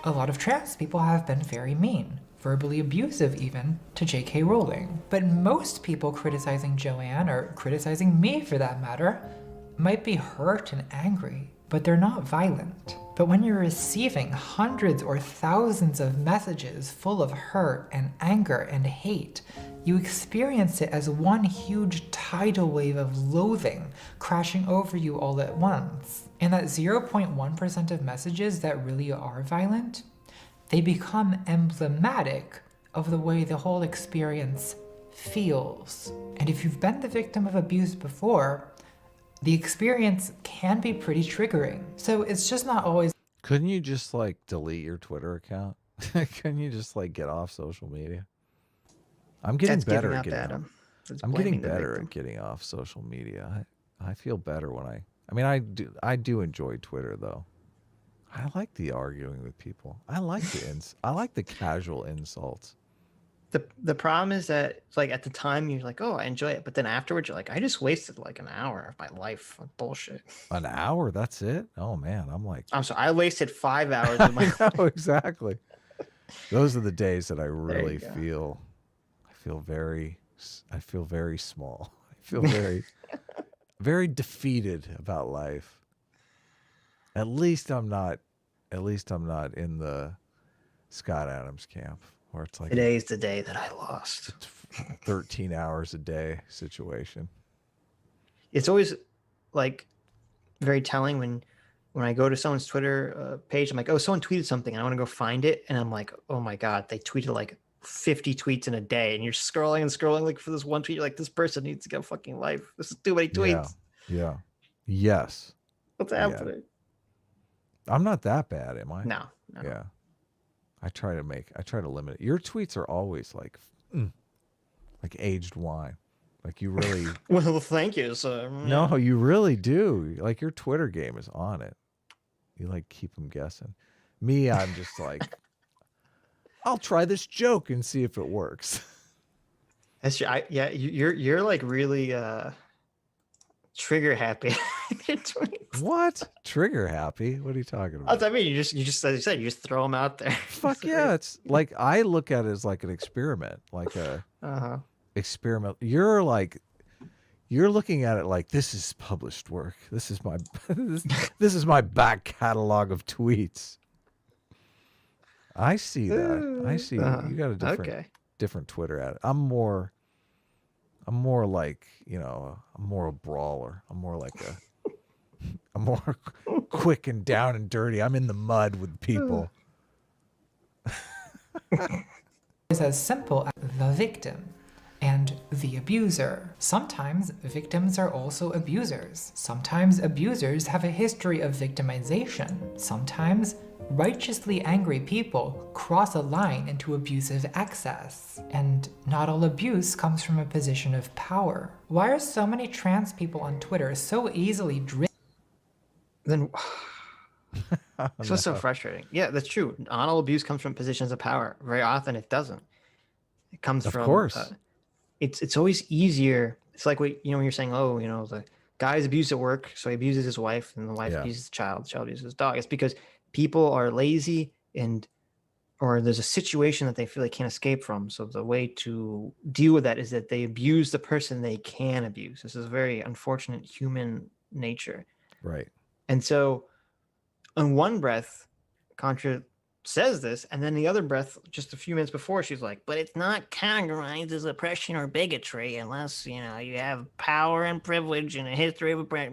A lot of trans people have been very mean, verbally abusive even, to J.K. Rowling. But most people criticizing Joanne, or criticizing me for that matter, might be hurt and angry, but they're not violent. But when you're receiving hundreds or thousands of messages full of hurt and anger and hate, you experience it as one huge tidal wave of loathing crashing over you all at once. And that 0.1% of messages that really are violent, they become emblematic of the way the whole experience feels. And if you've been the victim of abuse before, the experience can be pretty triggering. So it's just not always. Couldn't you just like delete your Twitter account? Couldn't you just like get off social media? I'm getting better at getting off social media. I feel better when I do enjoy Twitter though. I like the arguing with people. I like the casual insults. The problem is that like at the time you're like, oh, I enjoy it, but then afterwards you're like, I just wasted like an hour of my life on bullshit. An hour? That's it? Oh man, I'm sorry. I wasted 5 hours of my life. Exactly. Those are the days that I really feel. I feel very small. I feel very, very defeated about life. At least I'm not in the Scott Adams camp. Where it's like today's the day that I lost. 13 hours a day situation. It's always like very telling when I go to someone's Twitter page. I'm like, oh, someone tweeted something, and I want to go find it, and I'm like, oh my god, they tweeted like 50 tweets in a day, and you're scrolling and scrolling like for this one tweet. You're like, this person needs to get a fucking life. This is too many tweets. Yeah. Yes. What's happening? I'm not that bad, am I? No. Yeah. I try to limit it. Your tweets are always like aged wine. Like you really. Well, thank you, sir. No, you really do. Like your Twitter game is on it. You like keep them guessing. Me, I'm just like, I'll try this joke and see if it works. That's you're like really trigger happy. What? Trigger happy? What are you talking about? I mean, you just as you said, you just throw them out there. Fuck yeah! It's like I look at it as like an experiment, like a experiment. You're looking at it like this is published work. This is my this is my back catalog of tweets. I see that. I see. You got a different Twitter at it. I'm more like, I'm more a brawler. I'm more quick and down and dirty. I'm in the mud with people. It's as simple as the victim and the abuser. Sometimes victims are also abusers. Sometimes abusers have a history of victimization. Sometimes righteously angry people cross a line into abusive excess. And not all abuse comes from a position of power. Why are so many trans people on Twitter so easily driven? Then it's so frustrating. Yeah, that's true. Not all abuse comes from positions of power. Very often it doesn't. It comes from. Of course. It's always easier. It's like when you're saying, oh, the guy's abused at work, so he abuses his wife, and the wife abuses the child abuses his dog. It's because people are lazy or there's a situation that they feel they can't escape from. So the way to deal with that is that they abuse the person they can abuse. This is a very unfortunate human nature. Right. And so in one breath, Contra says this, and then the other breath, just a few minutes before, she's like, but it's not categorized as oppression or bigotry unless, you have power and privilege and a history of oppression.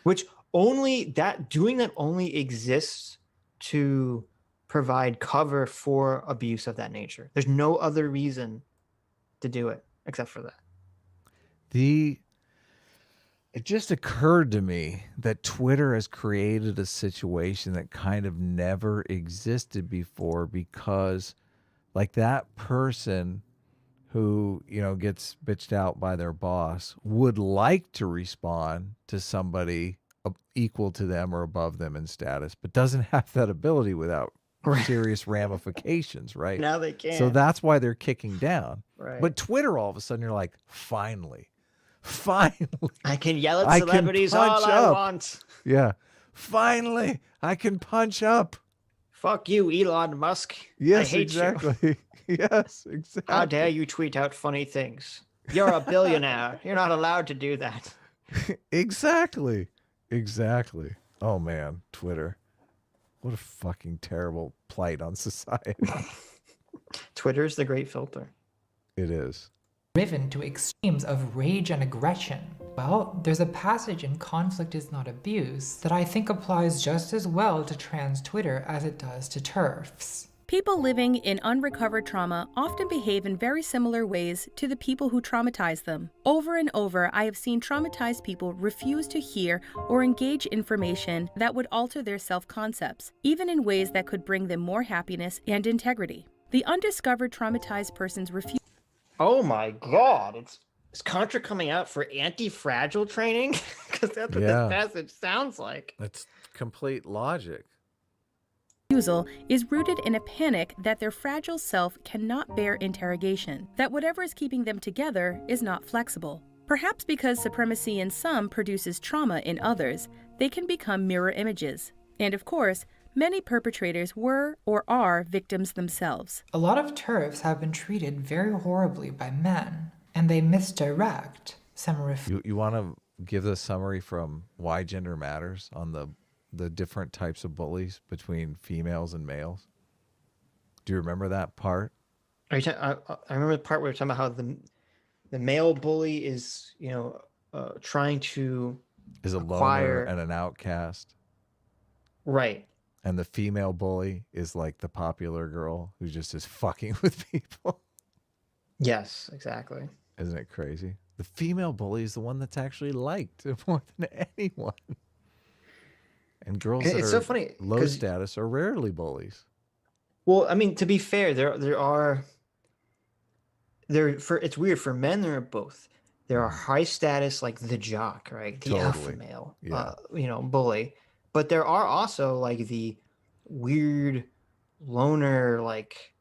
Which doing that only exists to provide cover for abuse of that nature. There's no other reason to do it except for that. It just occurred to me that Twitter has created a situation that kind of never existed before, because like that person who, gets bitched out by their boss would like to respond to somebody equal to them or above them in status, but doesn't have that ability without serious ramifications, right? Now they can. So that's why they're kicking down. Right. But Twitter, all of a sudden, you're like, finally, I can yell at celebrities all I want. Yeah. Finally, I can punch up. Fuck you, Elon Musk. Yes, I hate exactly. you. Yes, exactly. How dare you tweet out funny things? You're a billionaire. You're not allowed to do that. Exactly. Exactly. Oh man, Twitter. What a fucking terrible plight on society. Twitter's the great filter. It is. Driven to extremes of rage and aggression. Well, there's a passage in Conflict is Not Abuse that I think applies just as well to trans Twitter as it does to TERFs. People living in unrecovered trauma often behave in very similar ways to the people who traumatize them. Over and over, I have seen traumatized people refuse to hear or engage information that would alter their self-concepts, even in ways that could bring them more happiness and integrity. The undiscovered traumatized person's refuse. Oh my God. Is Contra coming out for anti-fragile training? Because that's what this passage sounds like. It's complete logic. Refusal is rooted in a panic that their fragile self cannot bear interrogation, that whatever is keeping them together is not flexible. Perhaps because supremacy in some produces trauma in others, they can become mirror images. And of course, many perpetrators were or are victims themselves. A lot of TERFs have been treated very horribly by men, and they misdirect. You want to give the summary from Why Gender Matters on the different types of bullies between females and males? Do you remember that part? I remember the part where we're talking about how the male bully is, trying to is a acquire... loner and an outcast. Right. And the female bully is like the popular girl who just is fucking with people. Yes, exactly. Isn't it crazy? The female bully is the one that's actually liked more than anyone. And girls that are so funny, low status are rarely bullies. Well, I mean, to be fair, it's weird. For men, there are both. There are high status, like the jock, right? The alpha male, bully. But there are also like the weird loner, like,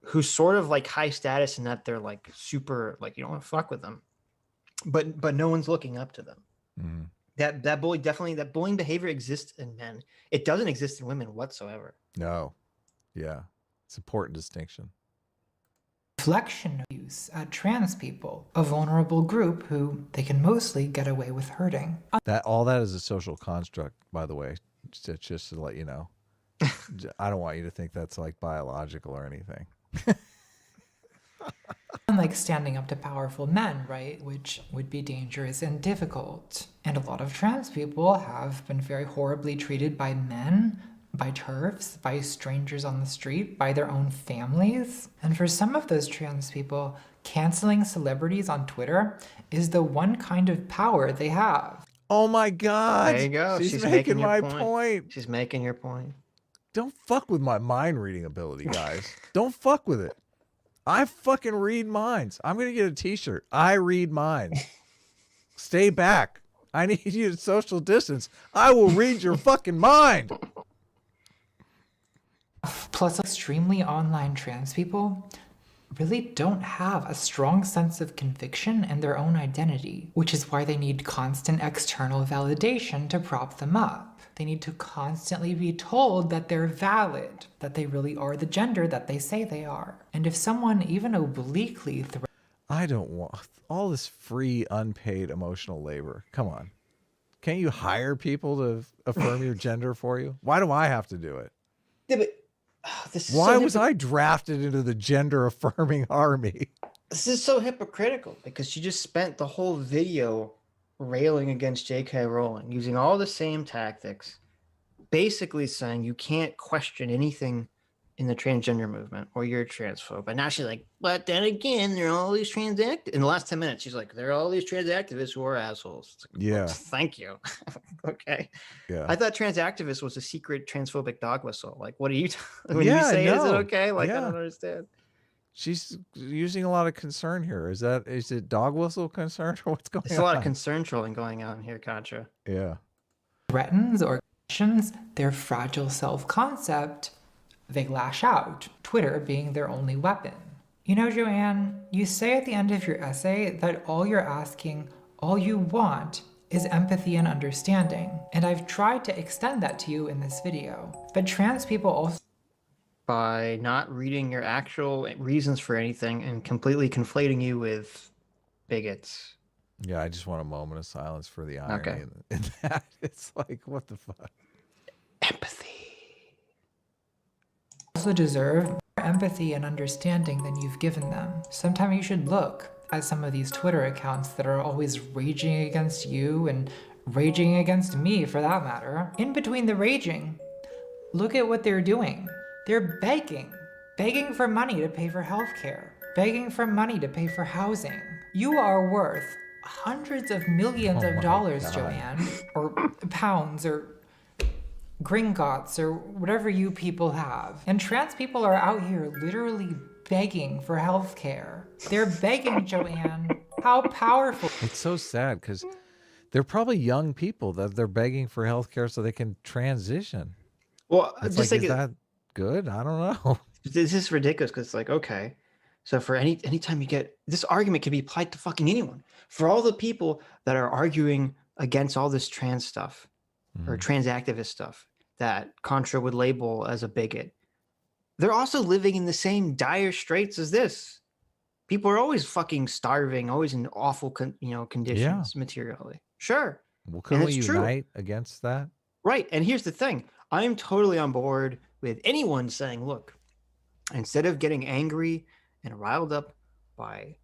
who's sort of like high status in that they're like super, like you don't want to fuck with them, but no one's looking up to them. Mm. That bullying behavior exists in men. It doesn't exist in women whatsoever. No. Yeah. It's an important distinction. Reflection of use at trans people, a vulnerable group who they can mostly get away with hurting. All that is a social construct, by the way, just to let you know. I don't want you to think that's like biological or anything. Unlike standing up to powerful men, right, which would be dangerous and difficult. And a lot of trans people have been very horribly treated by men, by TERFs, by strangers on the street, by their own families. And for some of those trans people, canceling celebrities on Twitter is the one kind of power they have. Oh my God. There you go. She's making my point. She's making your point. Don't fuck with my mind reading ability, guys. Don't fuck with it. I fucking read minds. I'm going to get a t-shirt. I read minds. Stay back. I need you to social distance. I will read your fucking mind. Plus, extremely online trans people really don't have a strong sense of conviction in their own identity, which is why they need constant external validation to prop them up. They need to constantly be told that they're valid, that they really are the gender that they say they are. And if someone even obliquely I don't want all this free, unpaid emotional labor. Come on. Can't you hire people to affirm your gender for you? Why do I have to do it? Yeah, but why was I drafted into the gender affirming army? This is so hypocritical because she just spent the whole video railing against J.K. Rowling, using all the same tactics, basically saying you can't question anything in the transgender movement or you're a transphobe. But now she's like, but then again, there are all these trans activists. In the last 10 minutes, she's like, there are all these trans activists who are assholes. It's like, yeah. Well, thank you. Okay. Yeah. I thought trans activist was a secret transphobic dog whistle. Like, what are you when you say is it okay? Like, I don't understand. She's using a lot of concern here. Is it dog whistle concern or what's going on? There's a lot of concern trolling going on here, Contra. Yeah. Threatens or questions their fragile self-concept, they lash out, Twitter being their only weapon. You know, Joanne, you say at the end of your essay that all you're asking, all you want, is empathy and understanding, and I've tried to extend that to you in this video. But trans people also by not reading your actual reasons for anything and completely conflating you with bigots. Yeah, I just want a moment of silence for the irony in that. It's like, what the fuck? Empathy. also deserve more empathy and understanding than you've given them. Sometimes you should look at some of these Twitter accounts that are always raging against you and raging against me for that matter. In between the raging, look at what they're doing. They're begging for money to pay for healthcare, begging for money to pay for housing. You are worth hundreds of millions of dollars, Joanne, or pounds, or gringotts, or whatever you people have. And trans people are out here literally begging for healthcare. They're begging, Joanne. How powerful. It's so sad because they're probably young people that they're begging for healthcare so they can transition. Well, It's just like, is that good? I don't know. This is ridiculous because it's like, okay, so for anytime you get this argument can be applied to fucking anyone. For all the people that are arguing against all this trans stuff or trans activist stuff that Contra would label as a bigot, they're also living in the same dire straits as this. People are always fucking starving, always in awful conditions materially. Sure. Well, couldn't we unite against that? Right. And here's the thing. I'm totally on board with anyone saying, look, instead of getting angry and riled up by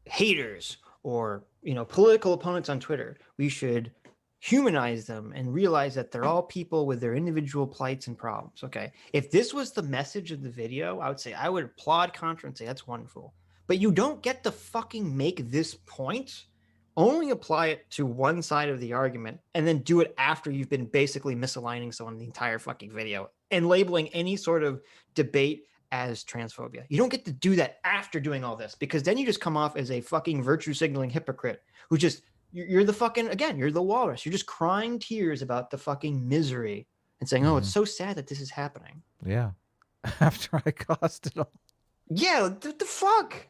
haters or, political opponents on Twitter, we should humanize them and realize that they're all people with their individual plights and problems. Okay. If this was the message of the video, I would applaud Contra and say, that's wonderful. But you don't get to fucking make this point. Only apply it to one side of the argument and then do it after you've been basically misaligning someone the entire fucking video and labeling any sort of debate as transphobia. You don't get to do that after doing all this because then you just come off as a fucking virtue signaling hypocrite who just, you're the fucking, again, you're the walrus. You're just crying tears about the fucking misery and saying, oh, it's so sad that this is happening. Yeah. After I caused it all. Yeah, the fuck?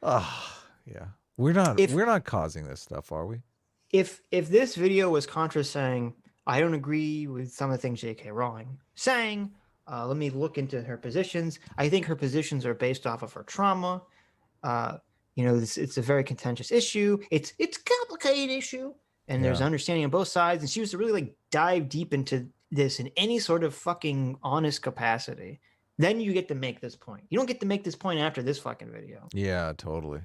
Oh, yeah. We're not causing this stuff, are we? If this video was Contra saying, I don't agree with some of the things J.K. Rowling saying, let me look into her positions. I think her positions are based off of her trauma. It's a very contentious issue. It's a complicated issue, and there's understanding on both sides. And she was to really dive deep into this in any sort of fucking honest capacity. Then you get to make this point. You don't get to make this point after this fucking video. Yeah, totally.